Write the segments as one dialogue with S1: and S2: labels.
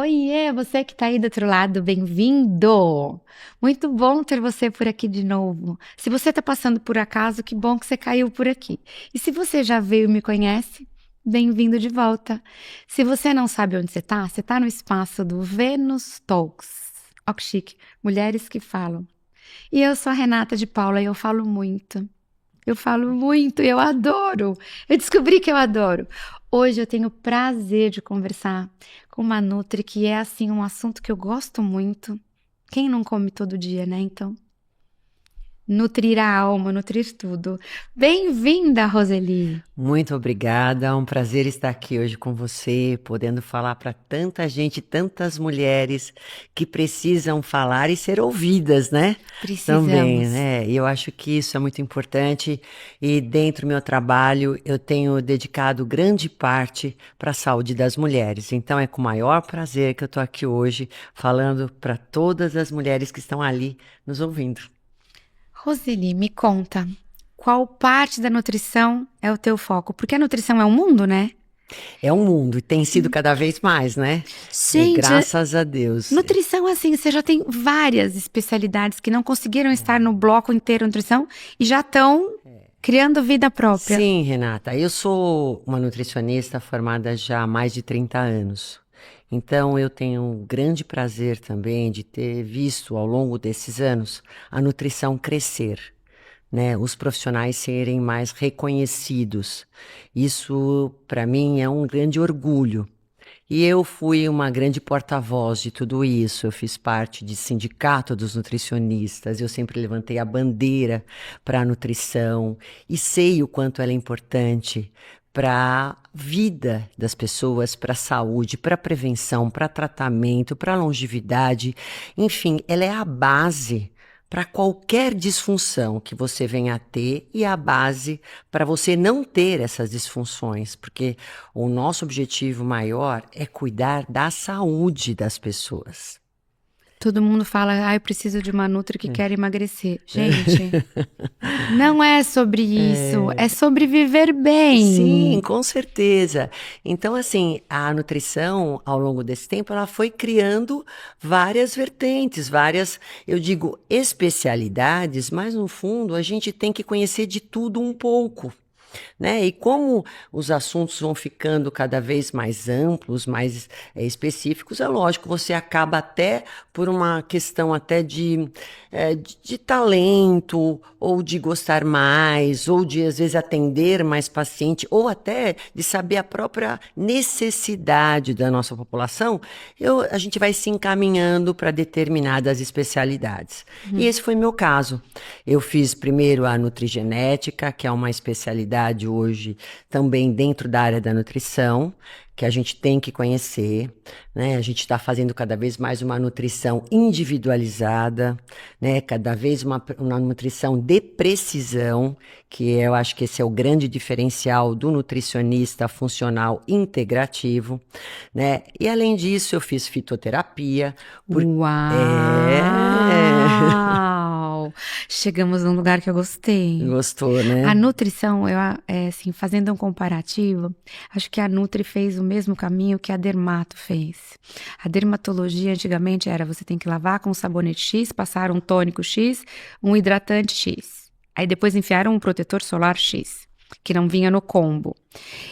S1: Oiê, você que está aí do outro lado, bem-vindo! Muito bom ter você por aqui de novo. Se você está passando por acaso, que bom que você caiu por aqui. E se você já veio e me conhece, bem-vindo de volta. Se você não sabe onde você está no espaço do Vênus Talks. Ó que chique, mulheres que falam. E eu sou a Renata de Paula e eu falo muito. Eu falo muito, eu adoro. Eu descobri que eu adoro. Hoje eu tenho o prazer de conversar com uma nutri que é assim um assunto que eu gosto muito. Quem não come todo dia, né? Então, nutrir a alma, nutrir tudo. Bem-vinda, Roseli.
S2: Muito obrigada, é um prazer estar aqui hoje com você, podendo falar para tanta gente, tantas mulheres que precisam falar e ser ouvidas, né? Também,
S1: Precisamos.
S2: né? E eu acho que isso é muito importante e dentro do meu trabalho eu tenho dedicado grande parte para a saúde das mulheres. Então é com o maior prazer que eu estou aqui hoje falando para todas as mulheres que estão ali nos ouvindo.
S1: Roseli, me conta, qual parte da nutrição é o teu foco? Porque a nutrição é um mundo, né?
S2: É um mundo e tem sido cada vez mais, né?
S1: Gente,
S2: Graças a Deus.
S1: nutrição, assim, você já tem várias especialidades que não conseguiram estar no bloco inteiro nutrição e já estão criando vida própria.
S2: Sim, Renata, eu sou uma nutricionista formada já há mais de 30 anos. Então, eu tenho um grande prazer também de ter visto ao longo desses anos a nutrição crescer, né? Os profissionais serem mais reconhecidos. Isso, para mim, é um grande orgulho. E eu fui uma grande porta-voz de tudo isso. Eu fiz parte de sindicato dos nutricionistas. Eu sempre levantei a bandeira para a nutrição e sei o quanto ela é importante para a vida das pessoas, para a saúde, para a prevenção, para tratamento, para a longevidade. Enfim, ela é a base para qualquer disfunção que você venha a ter e a base para você não ter essas disfunções, porque o nosso objetivo maior é cuidar da saúde das pessoas.
S1: Todo mundo fala, ah, eu preciso de uma nutri que quer emagrecer. Gente, não é sobre isso, é sobre viver
S2: Sim,
S1: bem.
S2: com certeza. Então, assim, a nutrição, ao longo desse tempo, ela foi criando várias vertentes, várias, eu digo, especialidades, mas no fundo a gente tem que conhecer de tudo um pouco. Né? E como os assuntos vão ficando cada vez mais amplos, mais específicos, é lógico, você acaba até por uma questão até de talento, ou de gostar mais, ou de às vezes atender mais paciente, ou até de saber a própria necessidade da nossa população, a gente vai se encaminhando para determinadas especialidades. E esse foi meu caso. Eu fiz primeiro a nutrigenética, que é uma especialidade hoje também dentro da área da nutrição, que a gente tem que conhecer, né? A gente está fazendo cada vez mais uma nutrição individualizada, né? Cada vez uma nutrição de precisão, que eu acho que esse é o grande diferencial do nutricionista funcional integrativo, né? E além disso, eu fiz fitoterapia, por...
S1: Uau! Chegamos num lugar que eu gostei.
S2: Gostou,
S1: A
S2: né?
S1: nutrição, assim, fazendo um comparativo, acho que a Nutri fez o mesmo caminho que a Dermato fez. A dermatologia antigamente era você tem que lavar com sabonete X, passar um tônico X, um hidratante X. Aí depois enfiaram um protetor solar X, que não vinha no combo.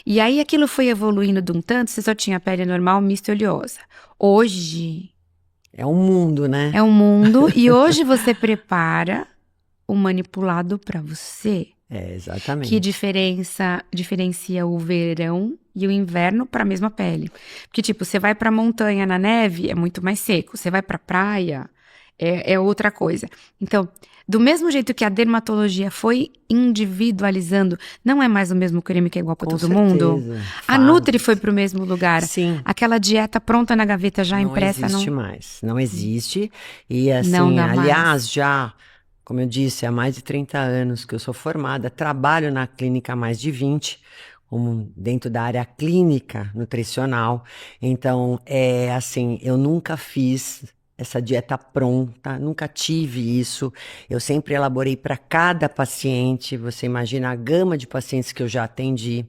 S1: E aí aquilo foi evoluindo de um tanto, você só tinha pele normal, mista e oleosa. Hoje
S2: É um mundo, né?
S1: é um mundo e hoje você prepara o manipulado para você.
S2: É,
S1: Que
S2: exatamente.
S1: diferencia o verão e o inverno para a mesma pele. Porque, tipo, você vai para montanha na neve, é muito mais seco. Você vai para praia, é outra coisa. Então, do mesmo jeito que a dermatologia foi individualizando, não é mais o mesmo creme que é igual para
S2: Com
S1: todo mundo.
S2: certeza.
S1: A Nutri foi
S2: Fases.
S1: para o mesmo lugar.
S2: Sim,
S1: Aquela dieta pronta na gaveta já
S2: não
S1: impressa,
S2: existe
S1: não,
S2: mais. Não existe. E
S1: não
S2: assim,
S1: dá
S2: aliás,
S1: mais.
S2: já, como eu disse, há mais de 30 anos que eu sou formada, trabalho na clínica há mais de 20, como dentro da área clínica nutricional. Então, é assim, eu nunca fiz essa dieta pronta, nunca tive isso. Eu sempre elaborei para cada paciente. Você imagina a gama de pacientes que eu já atendi.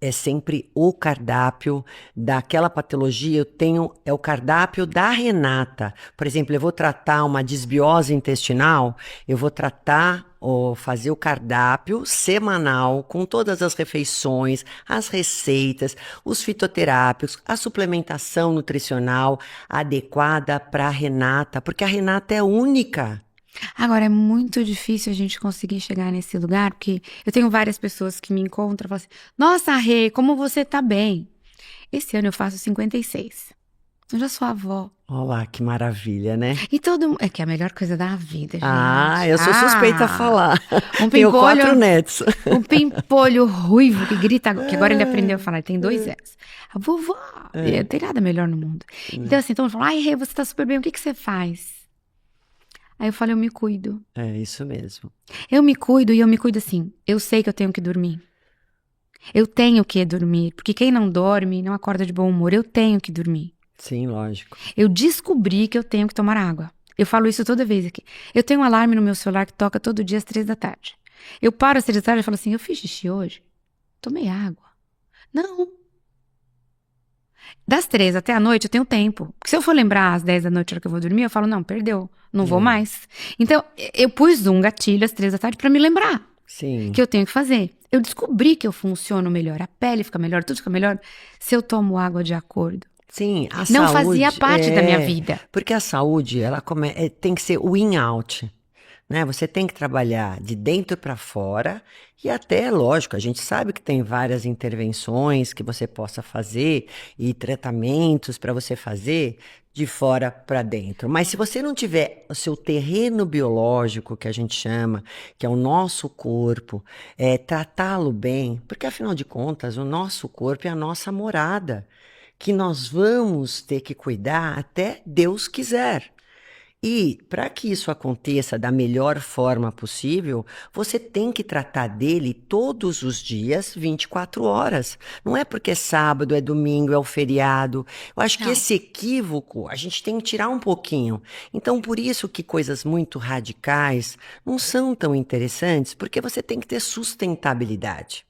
S2: é sempre o cardápio daquela patologia. Eu tenho, é o cardápio da Renata. Por exemplo, eu vou tratar uma desbiose intestinal, eu vou tratar ou fazer o cardápio semanal com todas as refeições, as receitas, os fitoterápicos, a suplementação nutricional adequada para a Renata, porque a Renata é única.
S1: Agora, é muito difícil a gente conseguir chegar nesse lugar, porque eu tenho várias pessoas que me encontram e falam assim, nossa, Rê, como você tá bem? Esse ano eu faço 56. Eu já sou avó.
S2: Olha lá, que maravilha, né?
S1: E todo mundo... É que é a melhor coisa da vida, gente.
S2: Ah, eu sou suspeita a falar.
S1: Um
S2: Tenho 4
S1: pimpolho,
S2: netos.
S1: um pimpolho ruivo que grita, que agora ele aprendeu a falar, ele tem 2 anos. A vovó, não tem nada melhor no mundo. Então assim, todo mundo fala, ai, Rê, você tá super bem, o que que você faz? Aí eu falo, eu me cuido.
S2: É isso mesmo.
S1: Eu me cuido e eu me cuido assim. Eu sei que eu tenho que dormir. Eu tenho que dormir, porque quem não dorme não acorda de bom humor. Eu tenho que dormir.
S2: Sim, lógico.
S1: Eu descobri que eu tenho que tomar água. Eu falo isso toda vez aqui. Eu tenho um alarme no meu celular que toca todo dia às 3 da tarde. Eu paro às 3 da tarde e falo assim, eu fiz xixi hoje? Tomei água. Não. Das 3 até a noite eu tenho tempo. Porque se eu for lembrar às 10 da noite, na hora que eu vou dormir, eu falo, não, perdeu. Não vou mais. Então, eu pus um gatilho às 3 da tarde pra me lembrar
S2: Sim.
S1: que eu tenho que fazer. Eu descobri que eu funciono melhor, a pele fica melhor, tudo fica melhor se eu tomo água de acordo.
S2: Sim, a
S1: Não
S2: saúde
S1: fazia parte da minha vida.
S2: Porque a saúde, ela tem que ser win-out, né? Você tem que trabalhar de dentro para fora e até, lógico, a gente sabe que tem várias intervenções que você possa fazer e tratamentos para você fazer de fora para dentro. Mas se você não tiver o seu terreno biológico, que a gente chama, que é o nosso corpo, tratá-lo bem, porque afinal de contas, o nosso corpo é a nossa morada, que nós vamos ter que cuidar até Deus quiser. E para que isso aconteça da melhor forma possível, você tem que tratar dele todos os dias, 24 horas. Não é porque é sábado, é domingo, é o feriado. Eu acho que
S1: Não.
S2: esse equívoco a gente tem que tirar um pouquinho. Então, por isso que coisas muito radicais não são tão interessantes, porque você tem que ter sustentabilidade.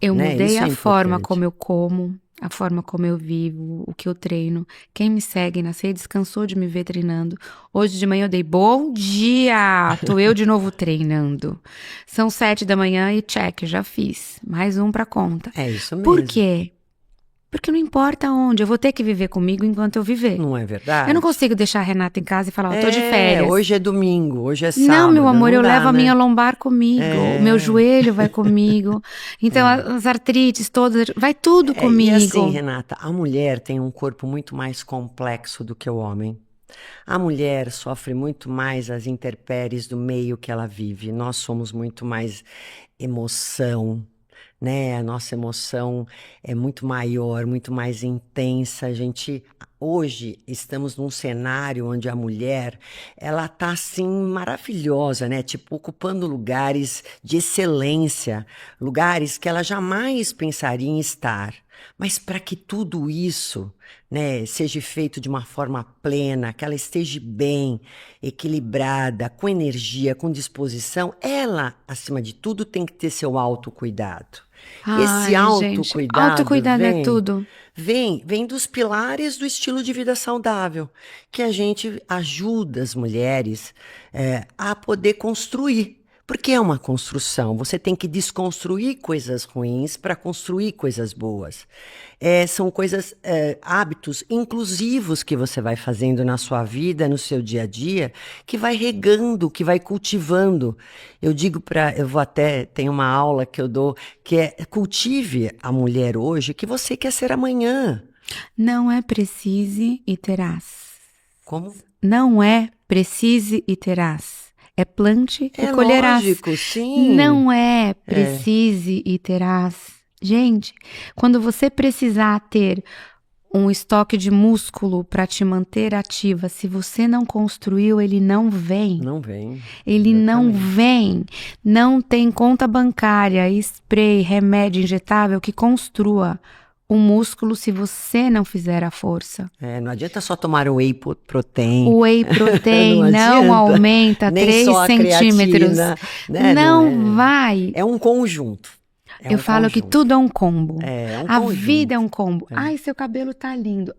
S1: Eu
S2: Né?
S1: mudei
S2: Isso é
S1: a forma
S2: importante.
S1: como eu como, a forma como eu vivo, o que eu treino. Quem me segue nas redes cansou de me ver treinando. Hoje de manhã eu dei bom dia! Tô eu de novo treinando. São 7 da manhã e check, já fiz. Mais um pra conta.
S2: É isso mesmo.
S1: Por quê? Porque não importa onde, eu vou ter que viver comigo enquanto eu viver.
S2: Não é verdade?
S1: Eu não consigo deixar a Renata em casa e falar, ó, tô de férias.
S2: Hoje é domingo, hoje é sábado.
S1: Não, meu amor, eu
S2: dá,
S1: levo a
S2: né?
S1: minha lombar comigo, o meu joelho vai comigo, então as artrites todas, vai tudo comigo.
S2: E assim, Renata, a mulher tem um corpo muito mais complexo do que o homem. A mulher sofre muito mais as intempéries do meio que ela vive. Nós somos muito mais emoção, né? A nossa emoção é muito maior, muito mais intensa. A gente hoje estamos num cenário onde a mulher, ela tá assim maravilhosa, né? Tipo ocupando lugares de excelência, lugares que ela jamais pensaria em estar. Mas para que tudo isso, né, seja feito de uma forma plena, que ela esteja bem, equilibrada, com energia, com disposição, ela, acima de tudo, tem que ter seu autocuidado. Esse
S1: Gente,
S2: autocuidado
S1: autocuidado é tudo.
S2: vem dos pilares do estilo de vida saudável, que a gente ajuda as mulheres a poder construir. Porque é uma construção, você tem que desconstruir coisas ruins para construir coisas boas. São coisas, hábitos inclusivos que você vai fazendo na sua vida, no seu dia a dia, que vai regando, que vai cultivando. Eu vou até, tem uma aula que eu dou, que é cultive a mulher hoje que você quer ser amanhã.
S1: Não é precise e terás.
S2: Como?
S1: Não é precise e terás. É plante e colherás.
S2: Lógico, sim.
S1: Não é precise e terás. Gente, quando você precisar ter um estoque de músculo para te manter ativa, se você não construiu, ele não vem.
S2: Não vem.
S1: Ele não vem. Não tem conta bancária, spray, remédio injetável que construa o músculo se você não fizer a força.
S2: Não adianta só tomar o whey protein.
S1: O whey protein não
S2: adianta.
S1: aumenta
S2: Nem
S1: 3
S2: só a
S1: centímetros.
S2: creatina, né?
S1: Não vai.
S2: É um conjunto. É
S1: Eu
S2: um
S1: falo que
S2: conjunto.
S1: tudo é um combo.
S2: É um
S1: A
S2: conjunto.
S1: vida é um combo.
S2: É.
S1: Ai, seu cabelo tá lindo.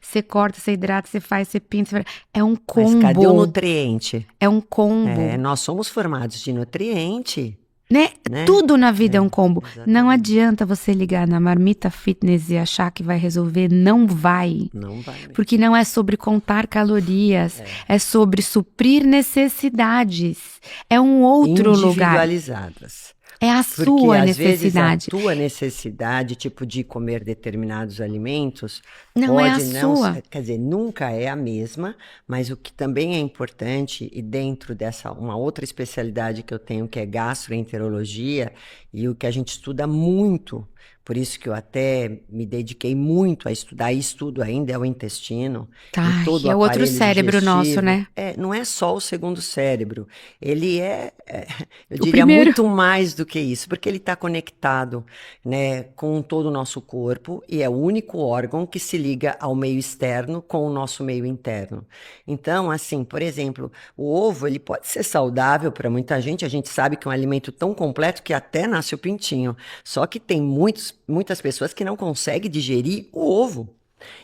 S1: Você corta, você hidrata, você faz, você pinta. É um
S2: Mas cadê o
S1: combo.
S2: nutriente?
S1: É um combo.
S2: Nós somos formados de nutriente,
S1: Né?
S2: né?
S1: Tudo na vida é um combo.
S2: Exatamente.
S1: Não adianta você ligar na Marmita Fitness e achar que vai resolver. Não vai.
S2: Não vai mesmo.
S1: Porque não é sobre contar calorias. É sobre suprir necessidades. É um outro lugar.
S2: Individualizadas.
S1: É a
S2: Porque
S1: sua
S2: às vezes a
S1: necessidade.
S2: tua necessidade, tipo de comer determinados alimentos,
S1: Não é a
S2: pode não,
S1: sua.
S2: quer dizer, nunca é a mesma, mas o que também é importante, e dentro dessa, uma outra especialidade que eu tenho, que é gastroenterologia, e o que a gente estuda muito, por isso que eu até me dediquei muito a estudar, e estudo ainda, é o intestino, e
S1: Ai,
S2: todo o
S1: é o outro
S2: aparelho
S1: cérebro nosso,
S2: digestivo.
S1: né?
S2: Não é só o segundo cérebro, ele eu
S1: O
S2: diria
S1: primeiro.
S2: muito mais do que isso, porque ele está conectado, né, com todo o nosso corpo e é o único órgão que se liga ao meio externo com o nosso meio interno. Então, assim, por exemplo, o ovo, ele pode ser saudável para muita gente, a gente sabe que é um alimento tão completo que até nasce o pintinho, só que tem muitas pessoas que não conseguem digerir o ovo.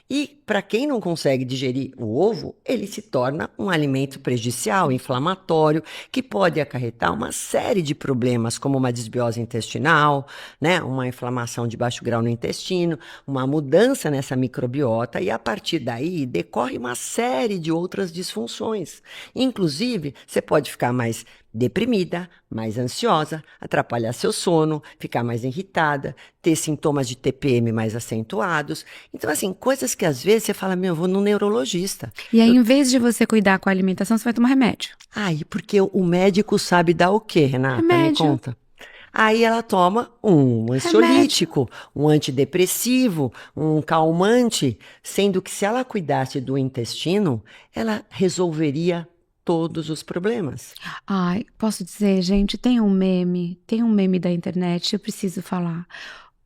S2: E para quem não consegue digerir o ovo, ele se torna um alimento prejudicial, inflamatório, que pode acarretar uma série de problemas, como uma desbiose intestinal, né, uma inflamação de baixo grau no intestino, uma mudança nessa microbiota, e a partir daí decorre uma série de outras disfunções. Inclusive, você pode ficar mais deprimida, mais ansiosa, atrapalhar seu sono, ficar mais irritada, ter sintomas de TPM mais acentuados. Então, assim, coisas que às vezes você fala, eu vou no neurologista.
S1: E aí, em vez de você cuidar com a alimentação, você vai tomar remédio.
S2: Aí, porque o médico sabe dar o quê, Renata? Me
S1: Remédio.
S2: conta. Aí ela toma um ansiolítico, um antidepressivo, um calmante, sendo que se ela cuidasse do intestino, ela resolveria todos os problemas.
S1: Ai, posso dizer, gente, tem um meme da internet, eu preciso falar.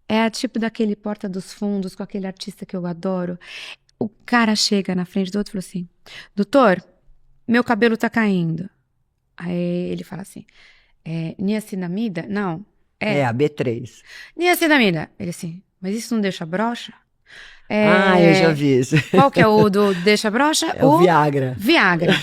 S1: É tipo daquele Porta dos Fundos, com aquele artista que eu adoro. O cara chega na frente do outro e fala assim, doutor, meu cabelo tá caindo. Aí ele fala assim, niacinamida? Não.
S2: É a B3.
S1: Niacinamida. Ele assim, mas isso não deixa broxa?
S2: Eu já vi isso.
S1: Qual que é o do deixa broxa?
S2: É o Viagra.
S1: Viagra.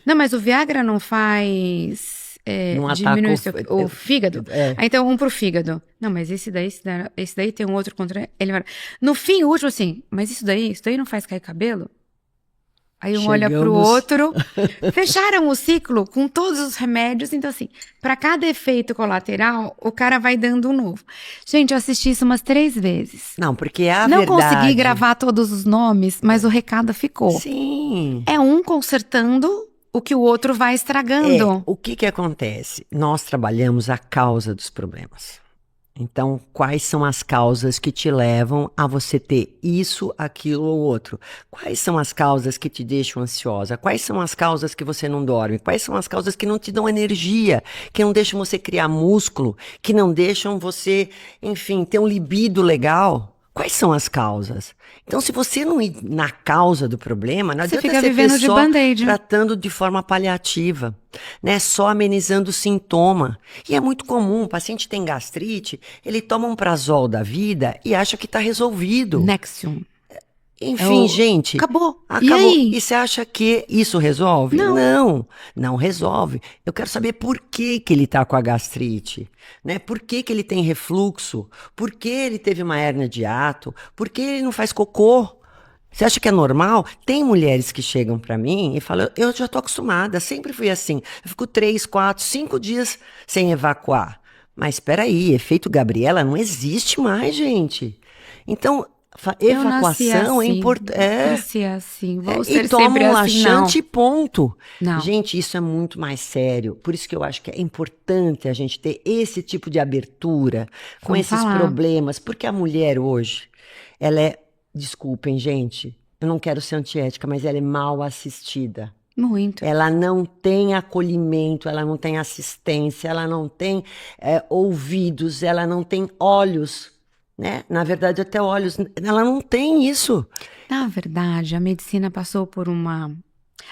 S1: Não, mas o Viagra não faz
S2: Não
S1: diminuir
S2: ataca
S1: o fígado.
S2: É.
S1: Aí, então, um pro fígado. Não, mas esse daí tem um outro contra. Ele vai. No fim, o último, assim, mas isso daí não faz cair cabelo? Aí um olha pro
S2: Chegamos.
S1: outro. Fecharam o ciclo com todos os remédios. Então, assim, para cada efeito colateral, o cara vai dando um novo. Gente, eu assisti isso umas 3 vezes.
S2: Não, porque é a
S1: Não
S2: verdade.
S1: consegui gravar todos os nomes, mas o recado ficou.
S2: Sim.
S1: É um consertando o que o outro vai estragando.
S2: O que acontece? Nós trabalhamos a causa dos problemas. Então, quais são as causas que te levam a você ter isso, aquilo ou outro? Quais são as causas que te deixam ansiosa? Quais são as causas que você não dorme? Quais são as causas que não te dão energia? Que não deixam você criar músculo? Que não deixam você, enfim, ter um libido legal? Quais são as causas? Então, se você não ir na causa do problema, não
S1: Você
S2: adianta
S1: fica
S2: você
S1: vivendo
S2: ter
S1: de
S2: só
S1: band-aid.
S2: tratando de forma paliativa, né? Só amenizando o sintoma. E é muito comum, o paciente tem gastrite, ele toma um prazol da vida e acha que está resolvido.
S1: Nexium.
S2: Enfim, gente.
S1: Acabou. E
S2: Acabou.
S1: aí?
S2: E você acha que isso resolve? Não resolve. Eu quero saber por que ele tá com a gastrite, né? Por que ele tem refluxo? Por que ele teve uma hérnia de hiato? Por que ele não faz cocô? Você acha que é normal? Tem mulheres que chegam pra mim e falam, eu já tô acostumada, sempre fui assim. Eu fico 3, 4, 5 dias sem evacuar. Mas espera aí, efeito Gabriela não existe mais, gente. Então, evacuação é importante.
S1: Nasci assim. Vou ser
S2: E toma
S1: sempre
S2: um
S1: assim,
S2: laxante e ponto.
S1: Não.
S2: Gente, isso é muito mais sério. Por isso que eu acho que é importante a gente ter esse tipo de abertura com
S1: Vamos
S2: esses
S1: falar.
S2: problemas. Porque a mulher hoje, ela é, desculpem, gente, eu não quero ser antiética, mas ela é mal assistida.
S1: Muito.
S2: Ela não tem acolhimento, ela não tem assistência, ela não tem ouvidos, ela não tem olhos, né? Na verdade, até olhos, ela não tem isso.
S1: Na verdade, a medicina passou por uma...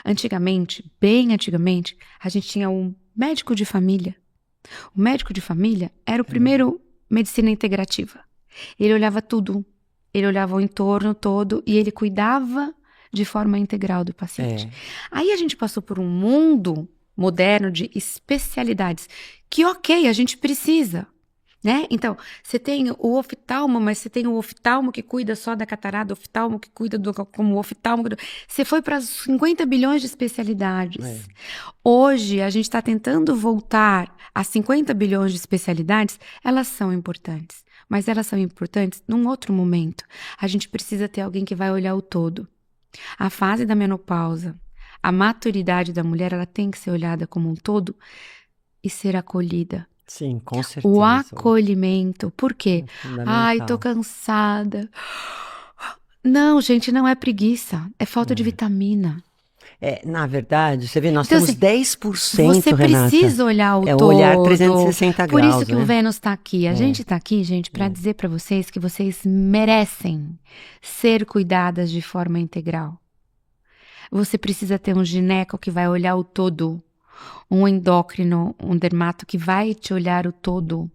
S1: Antigamente, bem antigamente, a gente tinha um médico de família. O médico de família era o primeiro medicina integrativa. Ele olhava tudo, ele olhava o entorno todo e ele cuidava de forma integral do paciente. Aí a gente passou por um mundo moderno de especialidades, que ok, a gente precisa, né? Então, você tem o oftalmo, mas você tem o oftalmo que cuida só da catarata, o oftalmo que cuida como oftalmo. Você foi para 50 bilhões de especialidades. Hoje, a gente está tentando voltar a 50 bilhões de especialidades, elas são importantes, mas elas são importantes num outro momento. A gente precisa ter alguém que vai olhar o todo. A fase da menopausa, a maturidade da mulher, ela tem que ser olhada como um todo e ser acolhida.
S2: Sim, com certeza.
S1: O acolhimento. Por quê? Ai, tô cansada. Não, gente, não é preguiça. É falta de vitamina.
S2: Na verdade, você vê, nós
S1: Então,
S2: temos
S1: assim,
S2: 10%,
S1: você
S2: Renata.
S1: precisa olhar o todo.
S2: É olhar 360
S1: Por
S2: graus,
S1: isso que
S2: né?
S1: o Vênus tá aqui. A gente tá aqui, gente, para dizer para vocês que vocês merecem ser cuidadas de forma integral. Você precisa ter um gineco que vai olhar o todo. Um endócrino, um dermato que vai te olhar o todo.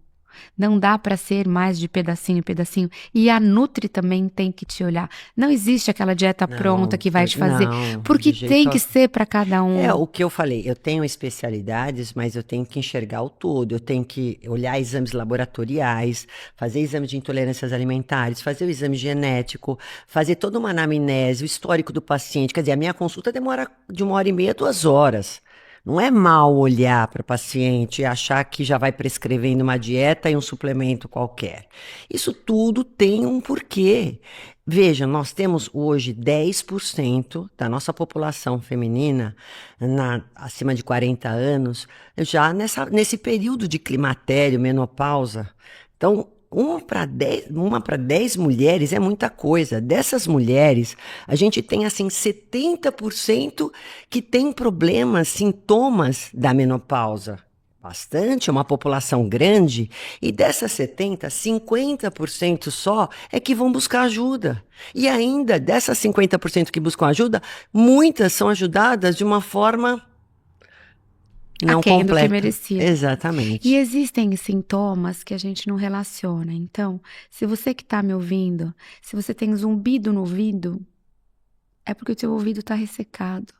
S1: Não dá para ser mais de pedacinho em pedacinho. E a Nutri também tem que te olhar. Não existe aquela dieta pronta que vai te fazer. Porque tem que ser para cada um.
S2: É o que eu falei. Eu tenho especialidades, mas eu tenho que enxergar o todo. Eu tenho que olhar exames laboratoriais, fazer exame de intolerâncias alimentares, fazer o exame genético, fazer toda uma anamnese, o histórico do paciente. Quer dizer, a minha consulta demora de 1h30 a 2 horas. Não é mal olhar para o paciente e achar que já vai prescrevendo uma dieta e um suplemento qualquer. Isso tudo tem um porquê. Veja, nós temos hoje 10% da nossa população feminina acima de 40 anos já nesse período de climatério, menopausa. Então, uma para 10 mulheres é muita coisa. Dessas mulheres, a gente tem assim 70% que tem problemas, sintomas da menopausa. Bastante, é uma população grande. E dessas 70, 50% só é que vão buscar ajuda. E ainda, dessas 50% que buscam ajuda, muitas são ajudadas de uma forma não
S1: aquém do que
S2: completa.
S1: merecia.
S2: Exatamente.
S1: E existem sintomas que a gente não relaciona. Então, se você que está me ouvindo, se você tem zumbido no ouvido, é porque o teu ouvido está ressecado.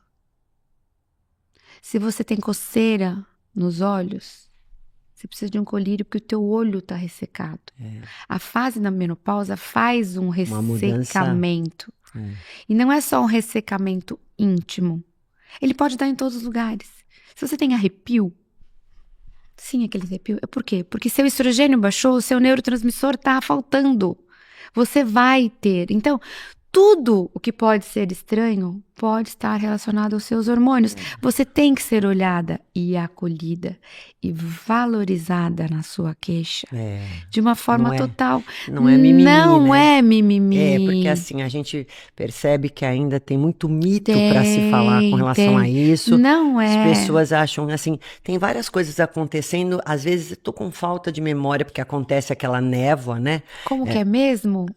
S1: Se você tem coceira nos olhos, você precisa de um colírio porque o teu olho está ressecado. A fase da menopausa faz um ressecamento. E não é só um ressecamento íntimo. Ele pode dar em todos os lugares. Se você tem arrepio, sim, aquele arrepio. Por quê? Porque seu estrogênio baixou, o seu neurotransmissor está faltando. Você vai ter. Então, tudo o que pode ser estranho pode estar relacionado aos seus hormônios. Você tem que ser olhada e acolhida e valorizada na sua queixa. De uma forma total.
S2: Não é mimimi,
S1: Não
S2: né?
S1: é mimimi.
S2: Porque assim, a gente percebe que ainda tem muito mito para se falar com relação a isso.
S1: Não é.
S2: As pessoas acham assim, tem várias coisas acontecendo. Às vezes eu tô com falta de memória porque acontece aquela névoa, né?
S1: Como que é mesmo?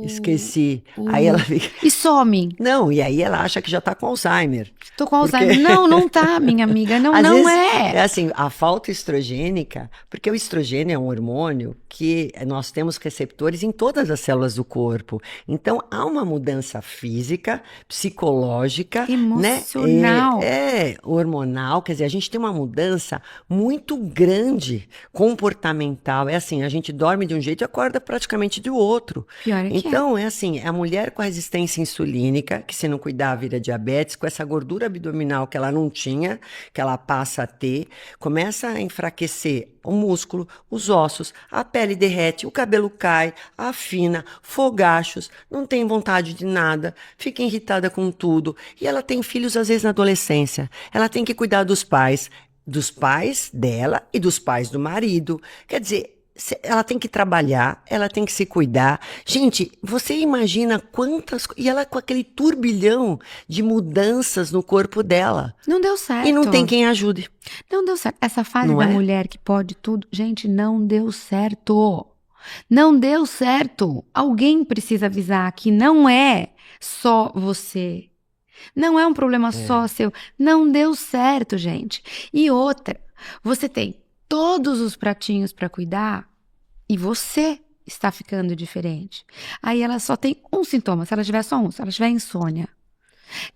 S2: Esqueci. Aí ela fica...
S1: E some.
S2: Não, e aí ela acha que já tá com Alzheimer.
S1: Tô com Alzheimer. Não tá, minha amiga. Não
S2: vezes,
S1: é.
S2: É assim, a falta estrogênica, porque o estrogênio é um hormônio que nós temos receptores em todas as células do corpo. Então, há uma mudança física, psicológica,
S1: emocional.
S2: Né? Hormonal. Quer dizer, a gente tem uma mudança muito grande, comportamental. É assim, a gente dorme de um jeito e acorda praticamente do outro.
S1: Pior é que
S2: então, é assim, a mulher com a resistência insulínica, que se não cuidar vira diabetes, com essa gordura abdominal que ela não tinha, que ela passa a ter, começa a enfraquecer o músculo, os ossos, a pele derrete, o cabelo cai, afina, fogachos, não tem vontade de nada, fica irritada com tudo. E ela tem filhos, às vezes, na adolescência. Ela tem que cuidar dos pais dela e dos pais do marido. Quer dizer, ela tem que trabalhar, ela tem que se cuidar. Gente, você imagina quantas... E ela com aquele turbilhão de mudanças no corpo dela.
S1: Não deu certo.
S2: E não tem quem ajude.
S1: Não deu certo. Essa fase da mulher que pode tudo, gente, não deu certo. Não deu certo. Alguém precisa avisar que não é só você. Não é um problema só seu. Não deu certo, gente. E outra, você tem todos os pratinhos para cuidar E você está ficando diferente. Aí ela só tem um sintoma, se ela tiver só um, se ela tiver insônia.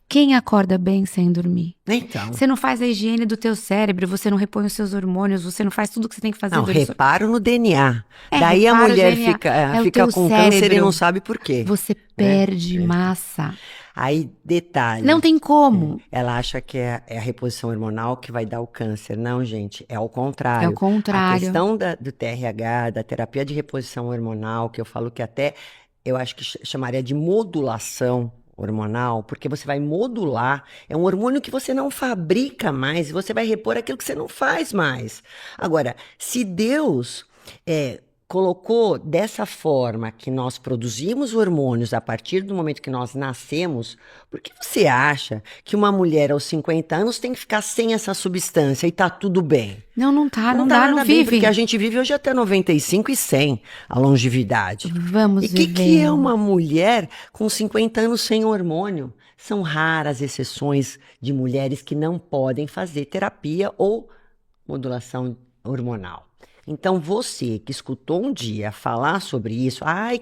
S1: Quem acorda bem sem dormir?
S2: Então,
S1: Você não faz a higiene do teu cérebro, você não repõe os seus hormônios, você não faz tudo que você tem que fazer
S2: não,
S1: durante
S2: reparo no DNA. Daí a
S1: repara o
S2: mulher
S1: DNA. É o
S2: fica
S1: teu
S2: com câncer e
S1: cérebro.
S2: não sabe por quê.
S1: Você
S2: né?
S1: perde massa.
S2: Aí, detalhe.
S1: Não tem como.
S2: Ela acha que é a reposição hormonal que vai dar o câncer. Não, gente, é ao contrário.
S1: É o contrário.
S2: A questão do TRH, da terapia de reposição hormonal, que eu falo que até eu acho que chamaria de modulação hormonal, porque você vai modular, é um hormônio que você não fabrica mais, e você vai repor aquilo que você não faz mais. Agora, se Deus colocou dessa forma que nós produzimos hormônios a partir do momento que nós nascemos, por que você acha que uma mulher aos 50 anos tem que ficar sem essa substância e tá tudo bem?
S1: Não tá, não
S2: tá
S1: dá,
S2: nada
S1: não
S2: bem,
S1: vive.
S2: porque a gente vive hoje até 95 e 100, a longevidade.
S1: Vamos
S2: E
S1: viver.
S2: o que é uma mulher com 50 anos sem hormônio? São raras exceções de mulheres que não podem fazer terapia ou modulação hormonal. Então, você que escutou um dia falar sobre isso, ai,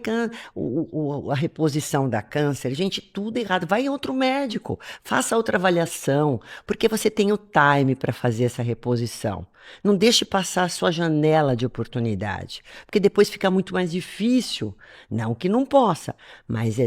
S2: a reposição da câncer, gente, tudo errado. Vai em outro médico, faça outra avaliação, porque você tem o time para fazer essa reposição. Não deixe passar a sua janela de oportunidade, porque depois fica muito mais difícil. Não que não possa, mas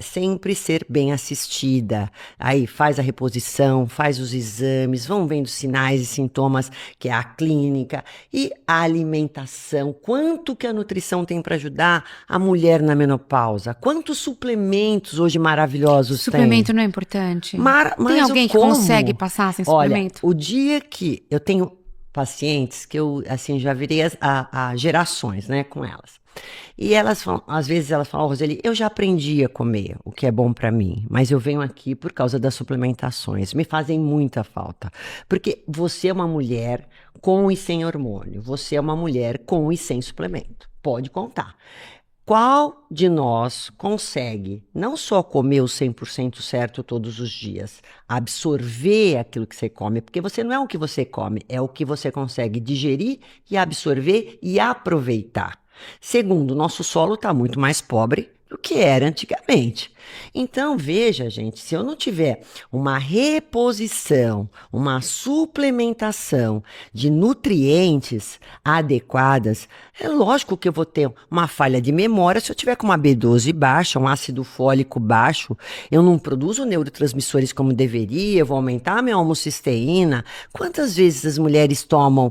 S2: sempre ser bem assistida. Aí faz a reposição, faz os exames, vão vendo sinais e sintomas, que é a clínica, e a alimentação. Quanto que a nutrição tem para ajudar a mulher na menopausa? Quantos suplementos hoje maravilhosos tem?
S1: Suplemento não é importante?
S2: Mas
S1: tem alguém que consegue passar sem suplemento?
S2: Olha, o dia que eu tenho pacientes que eu, assim, já virei a gerações, né, com elas. E elas falam, às vezes elas falam, Roseli, eu já aprendi a comer o que é bom para mim, mas eu venho aqui por causa das suplementações, me fazem muita falta. Porque você é uma mulher com e sem hormônio, você é uma mulher com e sem suplemento, pode contar. Qual de nós consegue não só comer o 100% certo todos os dias, absorver aquilo que você come, porque você não é o que você come, é o que você consegue digerir e absorver e aproveitar. Segundo, nosso solo está muito mais pobre do que era antigamente. Então, veja, gente, se eu não tiver uma reposição, uma suplementação de nutrientes adequadas, é lógico que eu vou ter uma falha de memória se eu tiver com uma B12 baixa, um ácido fólico baixo, eu não produzo neurotransmissores como deveria, eu vou aumentar a minha homocisteína. Quantas vezes as mulheres tomam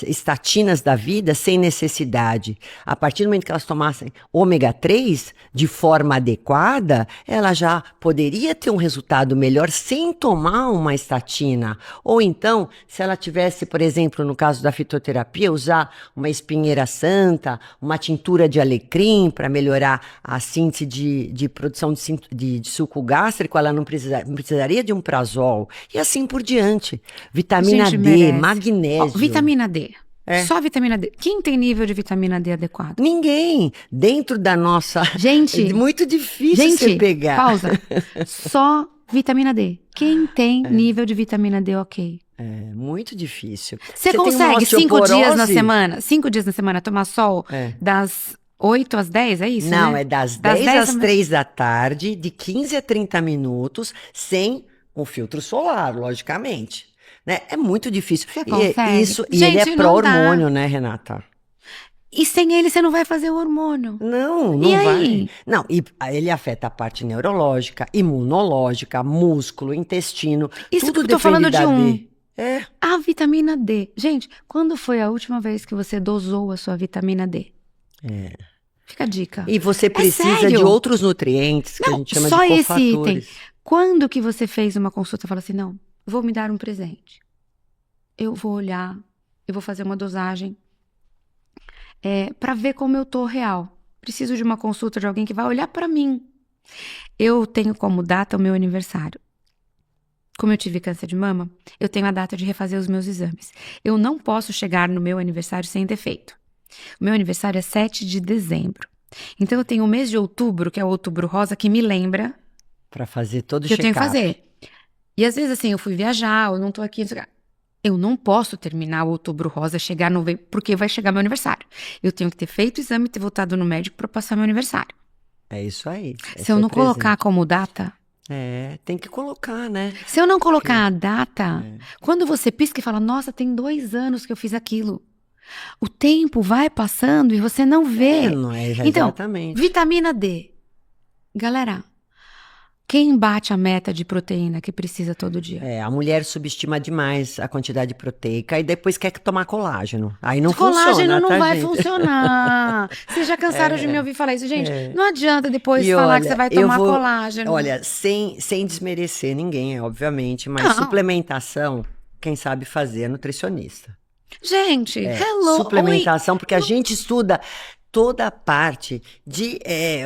S2: estatinas da vida sem necessidade? A partir do momento que elas tomassem ômega 3 de forma adequada, ela já poderia ter um resultado melhor sem tomar uma estatina. Ou então, se ela tivesse, por exemplo, no caso da fitoterapia, usar uma espinheira santa, uma tintura de alecrim para melhorar a síntese de produção de suco gástrico, ela não precisaria de um prazol. E assim por diante. Vitamina
S1: Gente,
S2: D,
S1: merece.
S2: magnésio.
S1: Vitamina D. Só vitamina D. Quem tem nível de vitamina D adequado?
S2: Ninguém. Dentro da nossa...
S1: Gente.
S2: É muito difícil você pegar.
S1: Pausa. Só vitamina D. Quem tem nível de vitamina D ok?
S2: É muito difícil.
S1: Você
S2: tem uma
S1: consegue 5 dias na
S2: osteoporose?
S1: semana? 5 dias na semana tomar sol das 8 às 10, é isso,
S2: Não,
S1: né?
S2: é das 10 às 3 da tarde, de 15 a 30 minutos, sem o filtro solar, logicamente. Né? É muito difícil.
S1: Você consegue?
S2: E ele
S1: Gente,
S2: é
S1: não dá.
S2: pró-hormônio, né, Renata?
S1: E sem ele você não vai fazer o hormônio.
S2: Não
S1: E
S2: vai.
S1: aí?
S2: Não, e ele afeta a parte neurológica, imunológica, músculo, intestino.
S1: Isso
S2: tudo
S1: que eu tô falando
S2: depende
S1: de
S2: da
S1: um.
S2: D. É.
S1: A vitamina D. Gente, quando foi a última vez que você dosou a sua vitamina D? Fica a dica.
S2: E você precisa
S1: sério?
S2: de outros nutrientes, que a
S1: Não,
S2: gente chama
S1: só
S2: de
S1: esse item.
S2: cofatores.
S1: Quando que você fez uma consulta e falou assim, não, vou me dar um presente. Eu vou olhar, eu vou fazer uma dosagem para ver como eu tô real. Preciso de uma consulta de alguém que vai olhar para mim. Eu tenho como data o meu aniversário. Como eu tive câncer de mama, eu tenho a data de refazer os meus exames. Eu não posso chegar no meu aniversário sem defeito. O meu aniversário é 7 de dezembro. Então, eu tenho o mês de outubro, que é o outubro rosa, que me lembra
S2: Para fazer todo o
S1: que eu tenho que
S2: check-up.
S1: fazer. E às vezes, assim, eu fui viajar, eu não tô aqui. Não sei o quê. Eu não posso terminar o Outubro Rosa, chegar no porque vai chegar meu aniversário. Eu tenho que ter feito o exame e ter voltado no médico para passar meu aniversário.
S2: É isso aí.
S1: Se eu não colocar como data...
S2: tem que colocar, né?
S1: Se eu não colocar a data, quando você pisca e fala, nossa, tem 2 anos que eu fiz aquilo. O tempo vai passando e você não vê.
S2: Não é
S1: Então,
S2: exatamente.
S1: vitamina D. Galera, quem bate a meta de proteína que precisa todo dia?
S2: A mulher subestima demais a quantidade proteica e depois quer tomar colágeno. Aí não
S1: Colágeno
S2: funciona,
S1: não
S2: tá,
S1: vai
S2: gente?
S1: funcionar. Vocês já cansaram de me ouvir falar isso, gente? Não adianta depois falar que você vai tomar colágeno.
S2: Olha, sem desmerecer ninguém, obviamente, mas
S1: Não.
S2: suplementação, quem sabe fazer é nutricionista.
S1: Gente, hello.
S2: Suplementação, porque a gente estuda toda a parte de...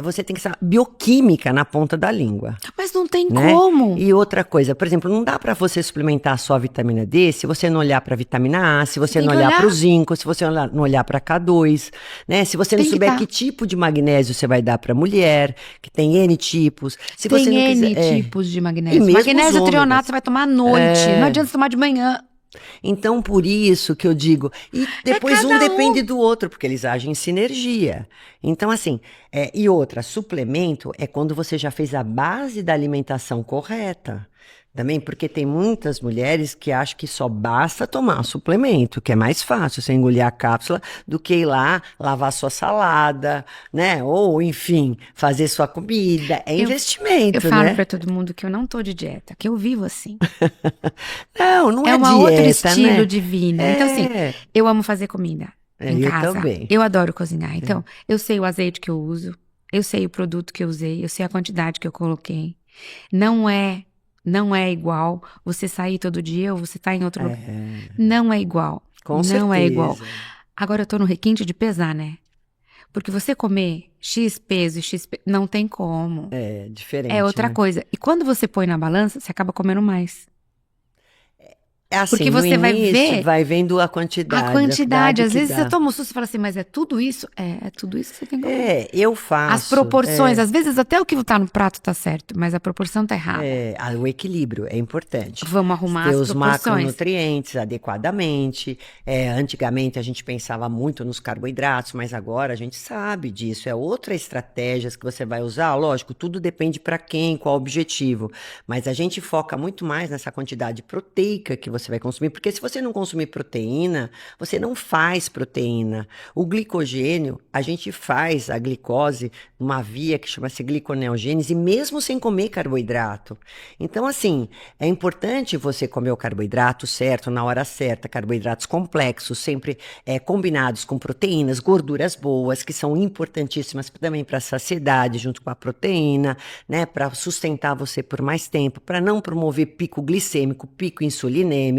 S2: você tem que saber bioquímica na ponta da língua.
S1: Mas não tem
S2: né?
S1: como.
S2: E outra coisa, por exemplo, não dá para você suplementar só a vitamina D se você não olhar para a vitamina A, se você não olhar para o zinco, se você não olhar para K2, né? Se você não souber que tipo de magnésio você vai dar para mulher, que tem N tipos. Se
S1: tem
S2: você não
S1: N
S2: quiser,
S1: tipos de magnésio.
S2: E
S1: Magnésio trionato você vai tomar à noite. Não adianta você tomar de manhã.
S2: Então, por isso que eu digo, e depois um depende do outro, porque eles agem em sinergia. Então, assim, e outra, suplemento é quando você já fez a base da alimentação correta. Também porque tem muitas mulheres que acham que só basta tomar suplemento, que é mais fácil você engolir a cápsula do que ir lá lavar sua salada, né? Ou, enfim, fazer sua comida. É investimento,
S1: eu falo
S2: né?
S1: pra todo mundo que eu não tô de dieta, que eu vivo assim.
S2: Não é
S1: uma
S2: dieta,
S1: outro estilo
S2: né?
S1: de vida. Então, assim, eu amo fazer comida em
S2: eu
S1: casa.
S2: também.
S1: Eu adoro cozinhar. Então, eu sei o azeite que eu uso, eu sei o produto que eu usei, eu sei a quantidade que eu coloquei. Não é igual você sair todo dia ou você tá em outro lugar. Não é igual.
S2: Com certeza.
S1: Não é igual. Agora eu tô no requinte de pesar, né? Porque você comer X peso e X peso, não tem como.
S2: É diferente.
S1: É outra coisa. E quando você põe na balança, você acaba comendo mais.
S2: É assim,
S1: porque você
S2: no início,
S1: vai ver
S2: vai vendo a quantidade.
S1: A quantidade. Às vezes
S2: dá.
S1: você toma um susto e fala assim, mas é tudo isso? É tudo isso que você tem que comer.
S2: Eu faço.
S1: As proporções, às vezes até o que tá no prato tá certo, mas a proporção tá errada.
S2: O equilíbrio é importante.
S1: Vamos arrumar
S2: ter
S1: as
S2: os
S1: proporções.
S2: macronutrientes adequadamente. Antigamente a gente pensava muito nos carboidratos, mas agora a gente sabe disso. É outra estratégia que você vai usar. Lógico, tudo depende para quem, qual o objetivo. Mas a gente foca muito mais nessa quantidade proteica que você vai consumir, porque se você não consumir proteína, você não faz proteína. O glicogênio, a gente faz a glicose numa via que chama-se gliconeogênese, mesmo sem comer carboidrato. Então, assim, é importante você comer o carboidrato certo, na hora certa, carboidratos complexos, sempre combinados com proteínas, gorduras boas, que são importantíssimas também para a saciedade, junto com a proteína, né, para sustentar você por mais tempo, para não promover pico glicêmico, pico insulinêmico.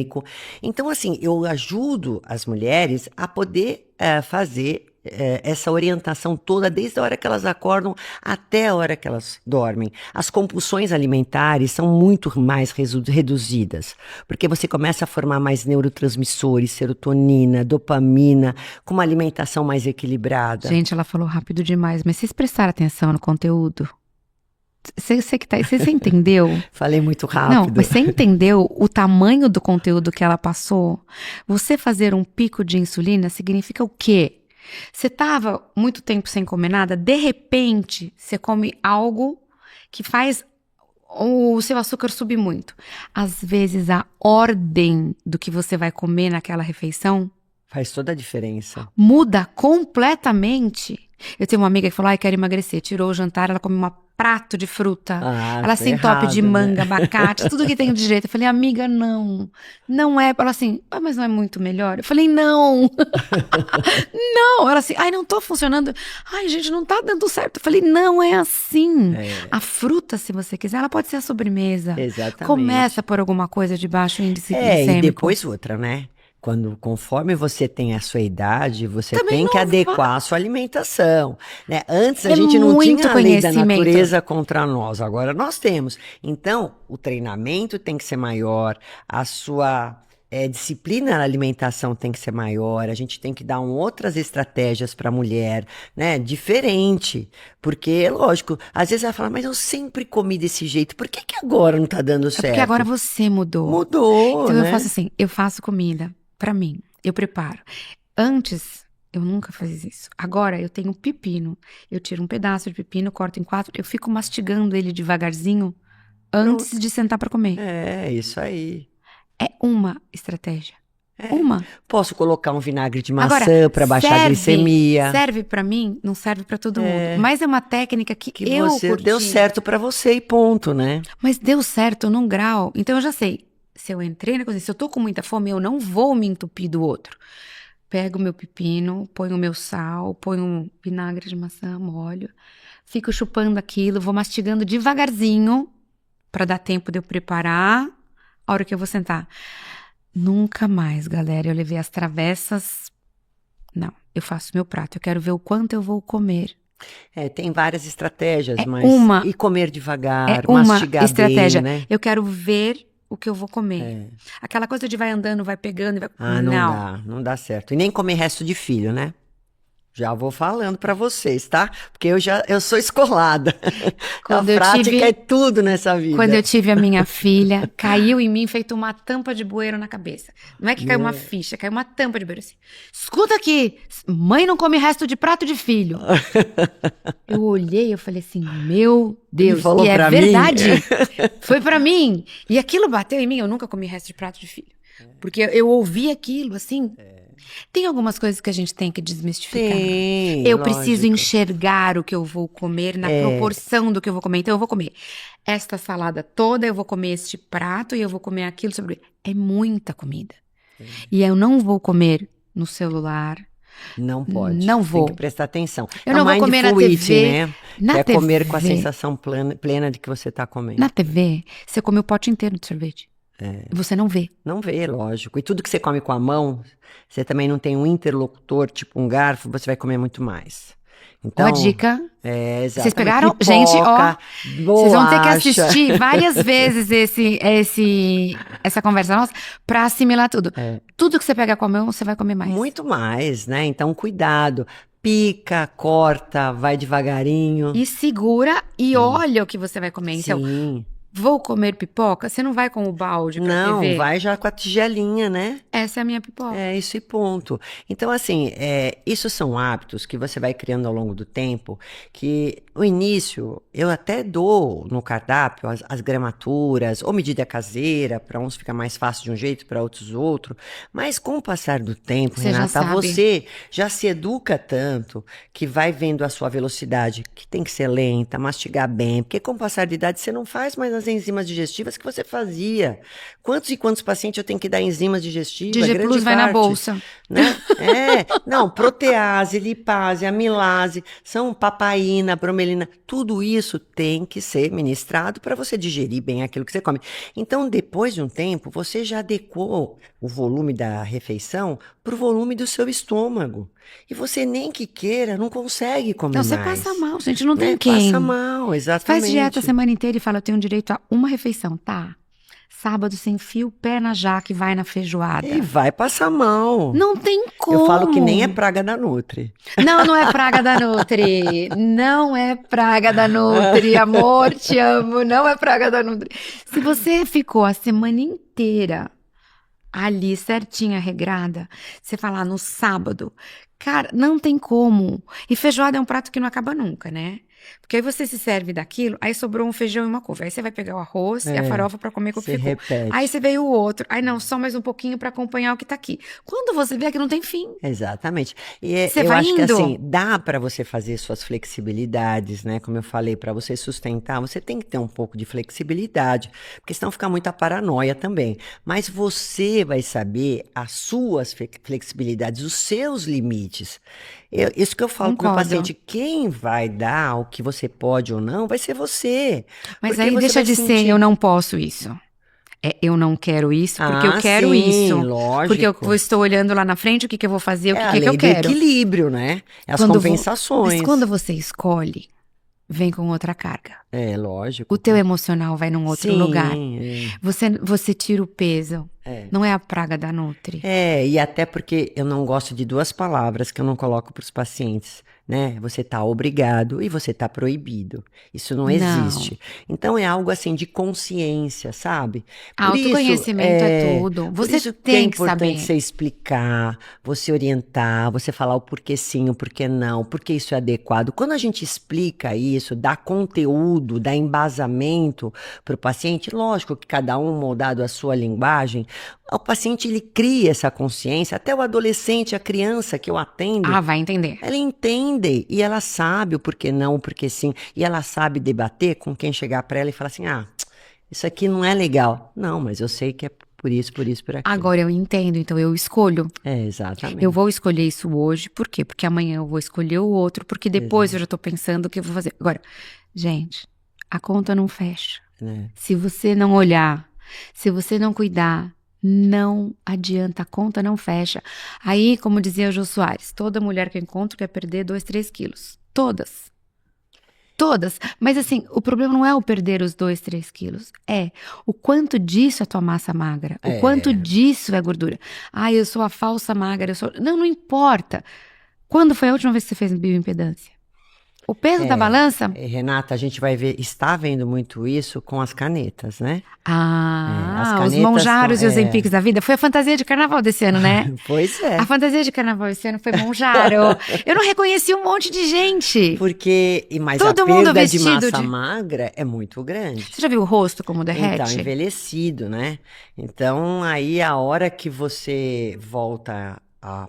S2: Então, assim, eu ajudo as mulheres a poder fazer essa orientação toda, desde a hora que elas acordam até a hora que elas dormem. As compulsões alimentares são muito mais reduzidas, porque você começa a formar mais neurotransmissores, serotonina, dopamina, com uma alimentação mais equilibrada.
S1: Gente, ela falou rápido demais, mas vocês prestaram atenção no conteúdo? Você entendeu?
S2: Falei muito rápido.
S1: Não, mas você entendeu o tamanho do conteúdo que ela passou? Você fazer um pico de insulina significa o quê? Você estava muito tempo sem comer nada, de repente você come algo que faz o seu açúcar subir muito. Às vezes a ordem do que você vai comer naquela refeição
S2: faz toda a diferença.
S1: Muda completamente. Eu tenho uma amiga que falou, quero emagrecer. Tirou o jantar, ela come um prato de fruta. Ela se entope de manga, né? Abacate, tudo que tem de jeito. Eu falei, amiga, não é. Ela assim, mas não é muito melhor? Eu falei, não. Não. Ela assim, não tô funcionando. Gente, não tá dando certo. Eu falei, não, é assim. A fruta, se você quiser, ela pode ser a sobremesa.
S2: Exatamente.
S1: Começa por alguma coisa de baixo índice glicêmico.
S2: E depois outra, né? Conforme você tem a sua idade, você também tem que adequar a sua alimentação, né? Antes a gente não tinha a lei da natureza contra nós, agora nós temos. Então, o treinamento tem que ser maior, a sua disciplina na alimentação tem que ser maior, a gente tem que dar outras estratégias para a mulher, né? Diferente. Porque, lógico, às vezes ela fala, mas eu sempre comi desse jeito, por que que agora não tá dando
S1: É
S2: certo?
S1: porque agora você mudou.
S2: Mudou,
S1: Então eu
S2: né?
S1: faço assim, eu faço comida pra mim, eu preparo. Antes, eu nunca fazia isso. Agora eu tenho pepino. Eu tiro um pedaço de pepino, corto em 4, eu fico mastigando ele devagarzinho antes
S2: Pronto.
S1: de sentar pra comer.
S2: É, isso aí.
S1: É uma estratégia.
S2: É.
S1: Uma.
S2: Posso colocar um vinagre de
S1: Agora,
S2: maçã para baixar a glicemia.
S1: serve pra mim, não serve pra todo
S2: É.
S1: mundo. Mas é uma técnica que
S2: Que
S1: eu
S2: você
S1: curti.
S2: deu certo para você e ponto, né?
S1: Mas deu certo num grau. Então eu já sei. Se eu entrei na cozinha, se eu tô com muita fome, eu não vou me entupir do outro. Pego o meu pepino, ponho o meu sal, ponho um vinagre de maçã, molho. Fico chupando aquilo, vou mastigando devagarzinho pra dar tempo de eu preparar a hora que eu vou sentar. Nunca mais, galera, eu levei as travessas. Não, eu faço meu prato. Eu quero ver o quanto eu vou comer.
S2: Tem várias estratégias,
S1: É
S2: mas
S1: uma-
S2: e comer devagar,
S1: É uma
S2: mastigar
S1: estratégia.
S2: bem, né?
S1: Eu quero ver o que eu vou comer.
S2: É.
S1: Aquela coisa de vai andando, vai pegando e vai...
S2: Ah, não dá certo. E nem comer resto de filho, né? Já vou falando para vocês, tá? Porque eu sou escolada.
S1: Quando
S2: A
S1: eu
S2: prática
S1: tive-
S2: é tudo nessa vida.
S1: Quando eu tive a minha filha, caiu em mim feito uma tampa de bueiro na cabeça. Não é que caiu uma ficha, caiu uma tampa de bueiro assim. Escuta aqui, mãe não come resto de prato de filho. Eu olhei, eu falei assim, meu Deus,
S2: Ele falou
S1: e é
S2: pra mim?
S1: verdade. Foi pra mim. E aquilo bateu em mim, eu nunca comi resto de prato de filho. Porque eu ouvi aquilo, assim. Tem algumas coisas que a gente tem que desmistificar.
S2: Tem,
S1: Eu preciso
S2: lógico.
S1: enxergar o que eu vou comer na proporção do que eu vou comer. Então, eu vou comer esta salada toda, eu vou comer este prato e eu vou comer aquilo sobre... É muita comida. E eu não vou comer no celular.
S2: Não pode.
S1: Não vou.
S2: Tem que prestar atenção.
S1: Eu
S2: É
S1: não
S2: o
S1: vou comer na
S2: mindful
S1: TV.
S2: eating, né?
S1: Na
S2: É comer com a
S1: TV.
S2: sensação plena de que você está comendo.
S1: Na TV, você come o pote inteiro de sorvete. E você não vê.
S2: Não vê, lógico. E tudo que você come com a mão, você também não tem um interlocutor, tipo um garfo, você vai comer muito mais. Então,
S1: Ó a dica.
S2: exatamente.
S1: Vocês pegaram?
S2: Pipoca,
S1: Gente, ó, vocês vão ter que
S2: bolacha.
S1: assistir várias vezes essa conversa nossa pra assimilar tudo. Tudo que você pega com a mão, você vai comer mais.
S2: Muito mais, né? Então, cuidado. Pica, corta, vai devagarinho.
S1: E segura e olha o que você vai comer. Então,
S2: Sim.
S1: vou comer pipoca? Você não vai com o balde pra
S2: Não,
S1: TV?
S2: vai já com a tigelinha, né?
S1: Essa é a minha pipoca.
S2: É, isso e ponto. Então, assim, isso são hábitos que você vai criando ao longo do tempo, que no início eu até dou no cardápio as gramaturas, ou medida caseira, para uns fica mais fácil de um jeito, para outros outro, mas com o passar do tempo,
S1: Você já
S2: Renata,
S1: sabe.
S2: você já se educa tanto que vai vendo a sua velocidade, que tem que ser lenta, mastigar bem, porque com o passar de idade você não faz mais as enzimas digestivas que você fazia. Quantos e quantos pacientes eu tenho que dar enzimas digestivas?
S1: DG
S2: Grande
S1: Plus vai na
S2: parte,
S1: bolsa.
S2: né? Não, protease, lipase, amilase, são papaína, bromelina, tudo isso tem que ser ministrado para você digerir bem aquilo que você come. Então, depois de um tempo, você já adequou o volume da refeição para o volume do seu estômago. E você nem que queira, não consegue comer
S1: Então, você
S2: mais.
S1: passa mal, gente. Não tem
S2: Né?
S1: quem.
S2: Passa mal, exatamente.
S1: Faz dieta a semana inteira e fala, eu tenho direito a uma refeição. Tá. Sábado sem fio, pé na jaca e vai na feijoada.
S2: E vai passar mal.
S1: Não tem como.
S2: Eu falo que nem é praga da Nutri.
S1: Não, não é praga da Nutri. Não é praga da Nutri. Amor, te amo. Não é praga da Nutri. Se você ficou a semana inteira ali certinha, regrada, você falar no sábado, cara, não tem como. E feijoada é um prato que não acaba nunca, né? Porque aí você se serve daquilo, aí sobrou um feijão e uma couve. Aí você vai pegar o arroz e a farofa pra comer com o que
S2: Você
S1: ficou.
S2: repete.
S1: Aí você veio o outro. Aí não, só mais um pouquinho pra acompanhar o que tá aqui. Quando você vê que não tem fim.
S2: Exatamente. E
S1: Você
S2: eu
S1: vai
S2: acho que
S1: indo.
S2: assim, dá para você fazer suas flexibilidades, né? Como eu falei, para você sustentar, você tem que ter um pouco de flexibilidade, porque senão fica muita paranoia também. Mas você vai saber as suas flexibilidades, os seus limites. Isso que eu falo pro meu
S1: Concordo.
S2: paciente, quem vai dar o que você pode ou não, vai ser você.
S1: Mas
S2: Porque
S1: aí
S2: você
S1: deixa
S2: vai
S1: de ser,
S2: sentir-
S1: eu não posso isso. É, eu não quero isso porque
S2: Ah,
S1: eu quero
S2: sim,
S1: isso.
S2: lógico.
S1: Porque eu estou olhando lá na frente o que eu vou fazer, o
S2: É a
S1: que
S2: lei
S1: eu
S2: do
S1: quero.
S2: equilíbrio, né? É as
S1: Quando
S2: compensações.
S1: Mas quando você escolhe, vem com outra carga.
S2: É,
S1: O
S2: lógico.
S1: teu emocional vai num outro lugar.
S2: Sim,
S1: Você tira o peso.
S2: é.
S1: Não é a praga da Nutri.
S2: E até porque eu não gosto de duas palavras que eu não coloco para os pacientes, né? Você tá obrigado e você tá proibido. Isso não
S1: Não.
S2: existe. Então é algo assim de consciência, sabe?
S1: Autoconhecimento é tudo.
S2: Por
S1: Você
S2: isso que é
S1: tem que
S2: importante
S1: saber.
S2: você explicar, você orientar, você falar o porquê sim, o porquê não, porque isso é adequado. Quando a gente explica isso, dá conteúdo, dá embasamento para o paciente, lógico que cada um moldado à sua linguagem, o paciente ele cria essa consciência, até o adolescente, a criança que eu atendo,
S1: Ah, vai entender.
S2: ela entende e ela sabe o porquê não, o porquê sim, e ela sabe debater com quem chegar para ela e falar assim: ah, isso aqui não é legal. Não, mas eu sei que é por isso, por aquilo.
S1: Agora eu entendo, então eu escolho.
S2: É,
S1: Eu
S2: exatamente.
S1: vou escolher isso hoje, por quê? Porque amanhã eu vou escolher o outro, porque depois eu
S2: Exato,
S1: já tô pensando o que eu vou fazer. Agora, gente, a conta não fecha.
S2: né?
S1: Se você não olhar, se você não cuidar, não adianta, a conta não fecha. Aí, como dizia o Jô Soares, toda mulher que eu encontro quer perder 2, 3 quilos. Todas. Todas. Mas assim, o problema não é o perder os 2, 3 quilos. É o quanto disso é tua massa magra. O quanto
S2: É,
S1: disso é gordura. Ah, eu sou a falsa magra. Eu sou... Não, não importa. Quando foi a última vez que você fez bioimpedância? O peso da
S2: é.
S1: balança?
S2: Renata, a gente vai ver, está vendo muito isso com as canetas, né? As
S1: Ah, os
S2: canetas são,
S1: Monjaros e os Empiques da vida. Foi a fantasia de carnaval desse ano, né?
S2: pois
S1: A
S2: é.
S1: fantasia de carnaval esse ano foi Monjaro. Eu não reconheci um monte de gente.
S2: Mas a
S1: Todo mundo
S2: perda de
S1: vestido
S2: massa
S1: de.
S2: magra é muito grande.
S1: Você já viu o rosto como
S2: Então,
S1: derrete?
S2: envelhecido, né? Então, aí a hora que você volta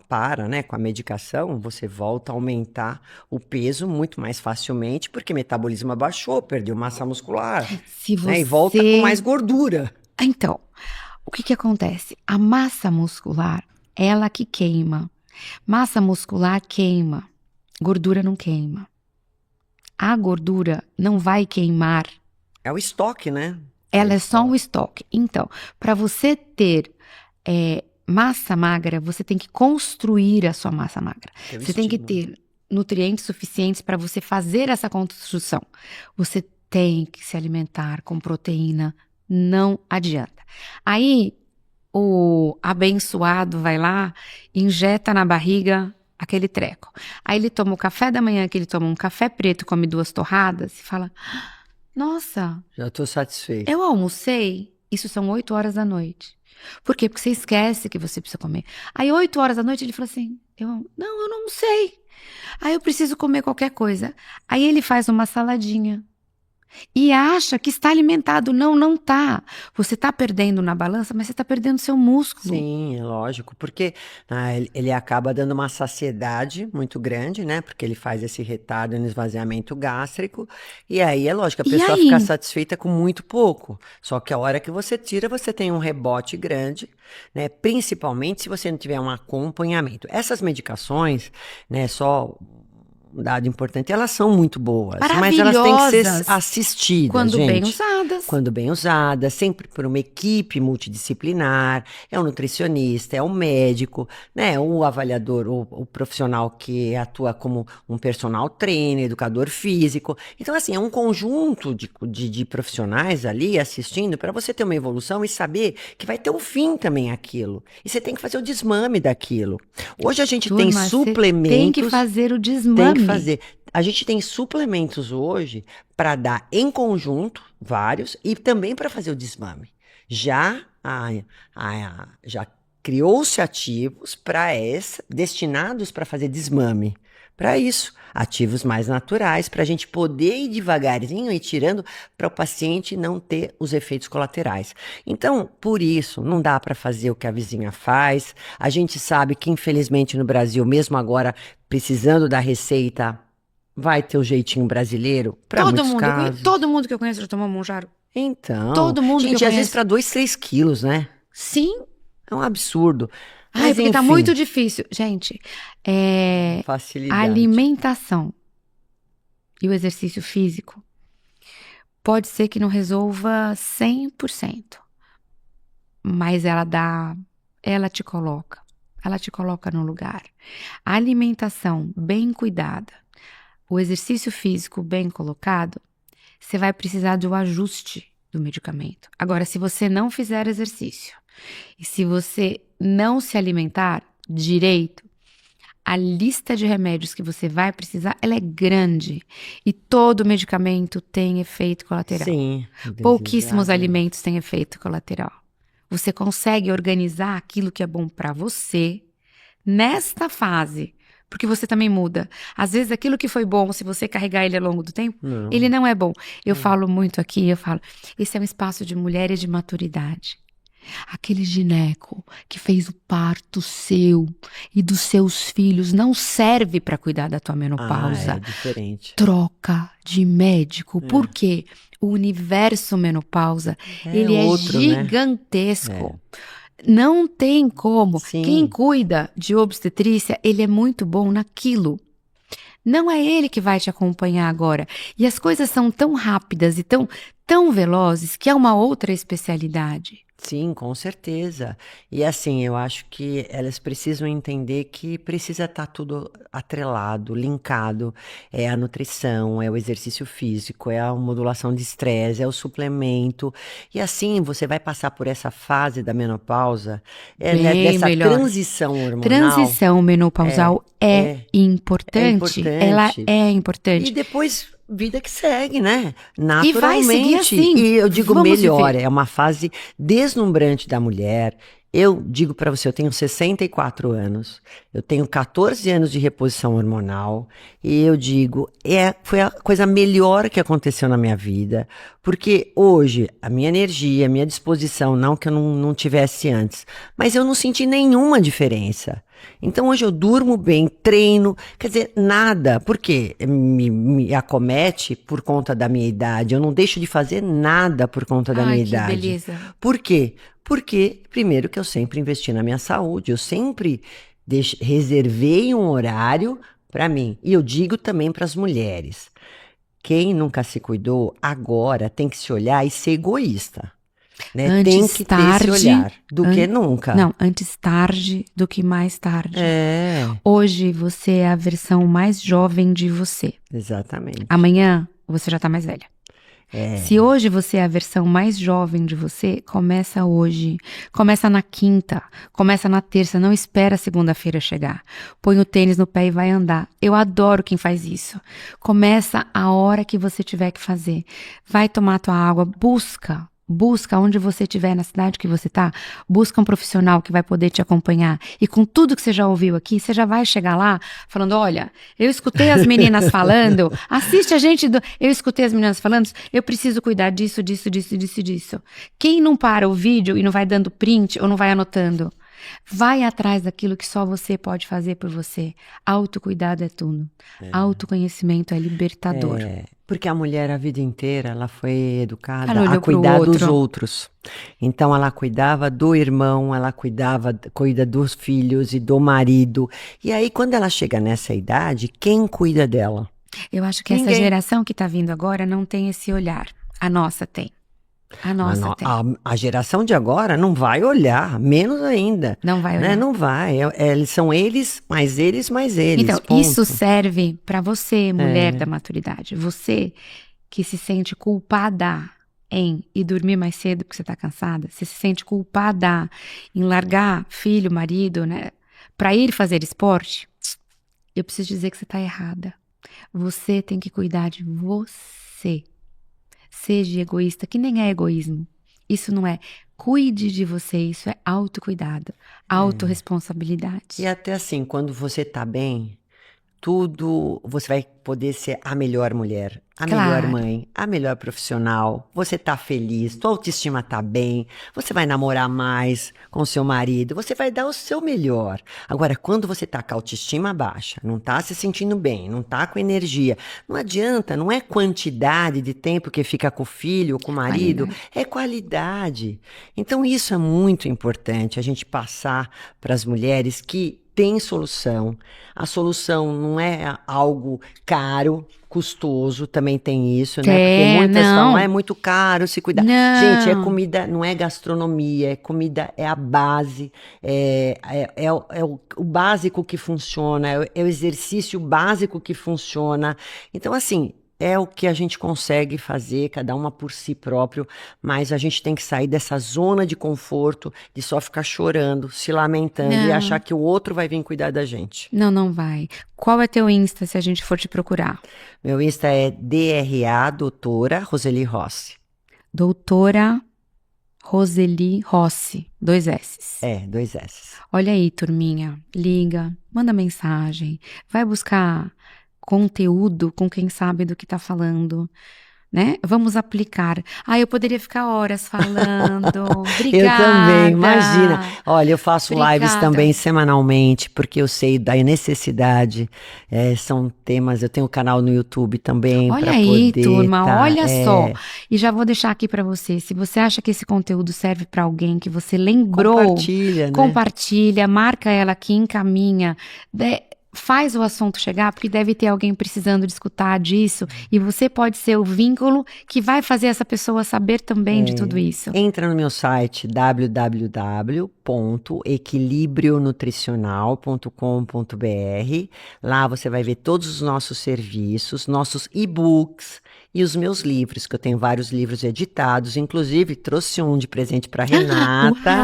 S2: para, né, com a medicação, você volta a aumentar o peso muito mais facilmente, porque o metabolismo abaixou, perdeu massa muscular,
S1: Se
S2: né? E volta com
S1: você.
S2: mais gordura.
S1: Então, o que que acontece? A massa muscular, ela que queima. Massa muscular queima. Gordura não queima. A gordura não vai queimar.
S2: É o estoque, né? É o
S1: Ela é só um
S2: estoque.
S1: estoque. Então, para você ter massa magra, você tem que construir a sua massa magra.
S2: Que é o
S1: Você tem que
S2: estímulo.
S1: ter nutrientes suficientes para você fazer essa construção. Você tem que se alimentar com proteína, não adianta. Aí o abençoado vai lá, injeta na barriga aquele treco. Aí ele toma o café da manhã, que ele toma um café preto, come 2 torradas e fala: Nossa,
S2: Já estou satisfeito.
S1: eu almocei, isso são 8 horas da noite. Por quê? Porque você esquece que você precisa comer. Aí, 8 horas da noite, ele fala assim: não, eu não almocei. Aí, eu preciso comer qualquer coisa. Aí, ele faz uma saladinha. E acha que está alimentado. Não, não tá. Você está perdendo na balança, mas você está perdendo seu músculo.
S2: Sim, é lógico, porque ele acaba dando uma saciedade muito grande, né? Porque ele faz esse retardo no esvaziamento gástrico, e aí é lógico, a
S1: E
S2: pessoa fica
S1: aí?
S2: satisfeita com muito pouco. Só que a hora que você tira, você tem um rebote grande, né? Principalmente se você não tiver um acompanhamento. Essas medicações, né? Só um dado importante, elas são muito boas, mas elas têm que ser
S1: Maravilhosas
S2: assistidas,
S1: quando bem
S2: gente.
S1: usadas.
S2: Quando bem usada, sempre por uma equipe multidisciplinar, é um nutricionista, é um médico, né, o avaliador, o profissional que atua como um personal trainer, educador físico. Então, assim, é um conjunto de profissionais ali assistindo para você ter uma evolução e saber que vai ter um fim também aquilo. E você tem que fazer o desmame daquilo. Hoje a gente tem
S1: Turma, você tem que
S2: suplementos,
S1: fazer o
S2: tem que
S1: desmame.
S2: fazer. A gente tem suplementos hoje para dar em conjunto, vários, e também para fazer o desmame. Já criou-se ativos destinados para fazer desmame. Para isso, ativos mais naturais, para a gente poder ir devagarzinho e tirando para o paciente não ter os efeitos colaterais. Então, por isso, não dá para fazer o que a vizinha faz. A gente sabe que, infelizmente, no Brasil, mesmo agora, precisando da receita, vai ter o jeitinho brasileiro para muitos
S1: Todo
S2: casos.
S1: mundo que eu conheço já tomou Monjaro.
S2: Então,
S1: Todo mundo que eu
S2: gente, às vezes
S1: conheço.
S2: para 2, 3 quilos, né?
S1: Sim.
S2: É um absurdo.
S1: Ai,
S2: Mas
S1: porque tá muito
S2: enfim,
S1: difícil. Gente, a
S2: facilidade.
S1: alimentação e o exercício físico pode ser que não resolva 100%, mas ela te coloca no lugar. A alimentação bem cuidada, o exercício físico bem colocado, você vai precisar de um ajuste do medicamento. Agora, se você não fizer exercício e se você não se alimentar direito, a lista de remédios que você vai precisar, ela é grande. E todo medicamento tem efeito colateral.
S2: Sim.
S1: Pouquíssimos
S2: deslizado.
S1: alimentos têm efeito colateral. Você consegue organizar aquilo que é bom para você nesta fase, porque você também muda. Às vezes aquilo que foi bom, se você carregar ele ao longo do tempo,
S2: Não.
S1: ele não é bom. Eu falo muito aqui, esse é um espaço de mulheres de maturidade. Aquele gineco que fez o parto seu e dos seus filhos não serve para cuidar da tua menopausa.
S2: É diferente.
S1: Troca de médico. Por quê? O universo menopausa, ele é
S2: outro, né?
S1: gigantesco. Não tem como.
S2: Sim.
S1: Quem cuida de obstetrícia, ele é muito bom naquilo. Não é ele que vai te acompanhar agora. E as coisas são tão rápidas e tão velozes que é uma outra especialidade.
S2: Sim, com certeza. E assim, eu acho que elas precisam entender que precisa estar tudo atrelado, linkado. É a nutrição, é o exercício físico, é a modulação de estresse, é o suplemento. E assim, você vai passar por essa fase da menopausa,
S1: Bem
S2: dessa
S1: melhor.
S2: transição hormonal.
S1: Transição menopausal é importante. Ela é
S2: E
S1: importante.
S2: depois, vida que segue, né?
S1: E vai seguir
S2: Naturalmente.
S1: assim.
S2: E eu digo
S1: Vamos
S2: melhor,
S1: viver.
S2: é uma fase deslumbrante da mulher. Eu digo pra você, eu tenho 64 anos, eu tenho 14 anos de reposição hormonal, e eu digo, foi a coisa melhor que aconteceu na minha vida, porque hoje a minha energia, a minha disposição, não que eu não tivesse antes, mas eu não senti nenhuma diferença. Então hoje eu durmo bem, treino, quer dizer, nada, porque me acomete por conta da minha idade, eu não deixo de fazer nada por conta da minha
S1: Ai, que
S2: idade.
S1: beleza.
S2: Por quê? Porque, primeiro, que eu sempre investi na minha saúde, eu sempre reservei um horário para mim. E eu digo também para as mulheres: quem nunca se cuidou, agora tem que se olhar e ser egoísta. Né?
S1: Antes
S2: Tem que ter
S1: tarde,
S2: esse olhar do que nunca.
S1: Não, antes tarde do que mais tarde.
S2: É,
S1: Hoje você é a versão mais jovem de você.
S2: exatamente.
S1: Amanhã você já tá mais velha.
S2: É.
S1: Se hoje você é a versão mais jovem de você, começa hoje. Começa na quinta, começa na terça, não espera a segunda-feira chegar. Põe o tênis no pé e vai andar. Eu adoro quem faz isso. Começa a hora que você tiver que fazer. Vai tomar tua água, busca onde você estiver, na cidade que você tá, busca um profissional que vai poder te acompanhar. E com tudo que você já ouviu aqui, você já vai chegar lá falando, olha, eu escutei as meninas falando, assiste a gente, eu escutei as meninas falando, eu preciso cuidar disso. Quem não para o vídeo e não vai dando print ou não vai anotando? Vai atrás daquilo que só você pode fazer por você. Autocuidado é tudo. Autoconhecimento é libertador.
S2: Porque a mulher a vida inteira ela foi educada
S1: Ela olhou
S2: a cuidar
S1: pro
S2: dos
S1: outro.
S2: outros. Então ela cuidava do irmão, ela cuida dos filhos e do marido. E aí quando ela chega nessa idade, quem cuida dela?
S1: Eu acho que essa
S2: Ninguém.
S1: geração que tá vindo agora não tem esse olhar. A nossa tem. A nossa tem.
S2: A geração de agora não vai olhar, menos ainda.
S1: Não vai
S2: Né?
S1: olhar.
S2: Não vai. Eles são eles, mais eles, mais eles.
S1: Então,
S2: ponto.
S1: isso serve pra você, mulher da maturidade. Você que se sente culpada em ir dormir mais cedo porque você tá cansada, você se sente culpada em largar filho, marido, né, pra ir fazer esporte, eu preciso dizer que você tá errada. Você tem que cuidar de você. Seja egoísta, que nem é egoísmo. Isso não é. Cuide de você, isso é autocuidado, autorresponsabilidade.
S2: E até assim, quando você tá bem, tudo, você vai poder ser a melhor mulher, a melhor
S1: Claro.
S2: mãe, a melhor profissional. Você tá feliz, tua autoestima tá bem, você vai namorar mais com seu marido, você vai dar o seu melhor. Agora, quando você tá com a autoestima baixa, não tá se sentindo bem, não tá com energia, não adianta, não é quantidade de tempo que fica com o filho ou com o marido, é qualidade. Então, isso é muito importante, a gente passar para as mulheres que tem solução. A solução não é algo caro, custoso, também tem isso, né? Porque muitas falam, é muito caro se cuidar. Gente, é comida, não é gastronomia, é comida, é a base, o básico que funciona, é o exercício básico que funciona. Então, assim, é o que a gente consegue fazer, cada uma por si próprio, mas a gente tem que sair dessa zona de conforto, de só ficar chorando, se lamentando e achar que o outro vai vir cuidar da gente.
S1: Não vai. Qual é teu Insta, se a gente for te procurar?
S2: Meu Insta é DRA, doutora Roseli Rossi.
S1: Doutora Roseli Rossi, 2 S's.
S2: 2 S's.
S1: Olha aí, turminha, liga, manda mensagem, vai buscar conteúdo com quem sabe do que tá falando, né? Vamos aplicar. Eu poderia ficar horas falando. Obrigada.
S2: Eu também, imagina. Olha, eu faço lives também semanalmente, porque eu sei da necessidade. São temas, eu tenho um canal no YouTube também.
S1: Olha aí, turma, olha só. E já vou deixar aqui para você, se você acha que esse conteúdo serve para alguém que você lembrou,
S2: compartilha, né?
S1: Compartilha, marca ela aqui, encaminha, faz o assunto chegar, porque deve ter alguém precisando de escutar disso, e você pode ser o vínculo que vai fazer essa pessoa saber também de tudo isso.
S2: Entra no meu site www.equilibrionutricional.com.br. Lá você vai ver todos os nossos serviços, nossos e-books e os meus livros, que eu tenho vários livros editados, inclusive trouxe um de presente para Renata,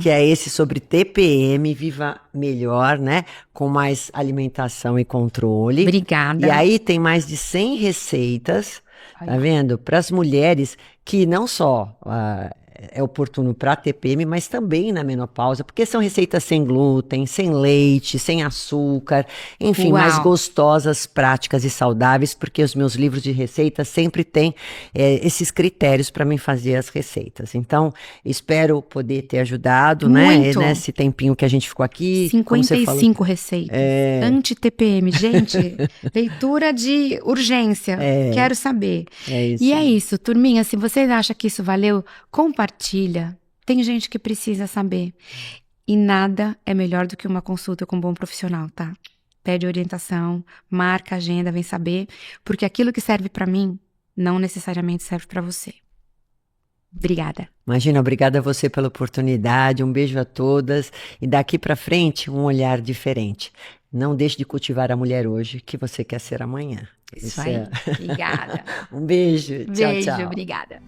S2: que é esse sobre TPM, Viva Melhor, né? Com mais alimentação e controle.
S1: Obrigada.
S2: E aí tem mais de 100 receitas, tá vendo? Para as mulheres que não só é oportuno para TPM, mas também na menopausa, porque são receitas sem glúten, sem leite, sem açúcar, enfim, mais gostosas, práticas e saudáveis, porque os meus livros de receitas sempre têm esses critérios para mim fazer as receitas. Então, espero poder ter ajudado, né? Nesse tempinho que a gente ficou aqui.
S1: 55 receitas. Anti-TPM. Gente, leitura de urgência. Quero saber.
S2: Isso.
S1: E é isso, turminha. Se você acha que isso valeu, compartilha. Tem gente que precisa saber. E nada é melhor do que uma consulta com um bom profissional, tá? Pede orientação, marca a agenda, vem saber, porque aquilo que serve pra mim não necessariamente serve pra você. Obrigada.
S2: Imagina, obrigada a você pela oportunidade, um beijo a todas e daqui pra frente um olhar diferente. Não deixe de cultivar a mulher hoje que você quer ser amanhã.
S1: Isso aí. Obrigada.
S2: Um beijo. Tchau, tchau.
S1: Obrigada.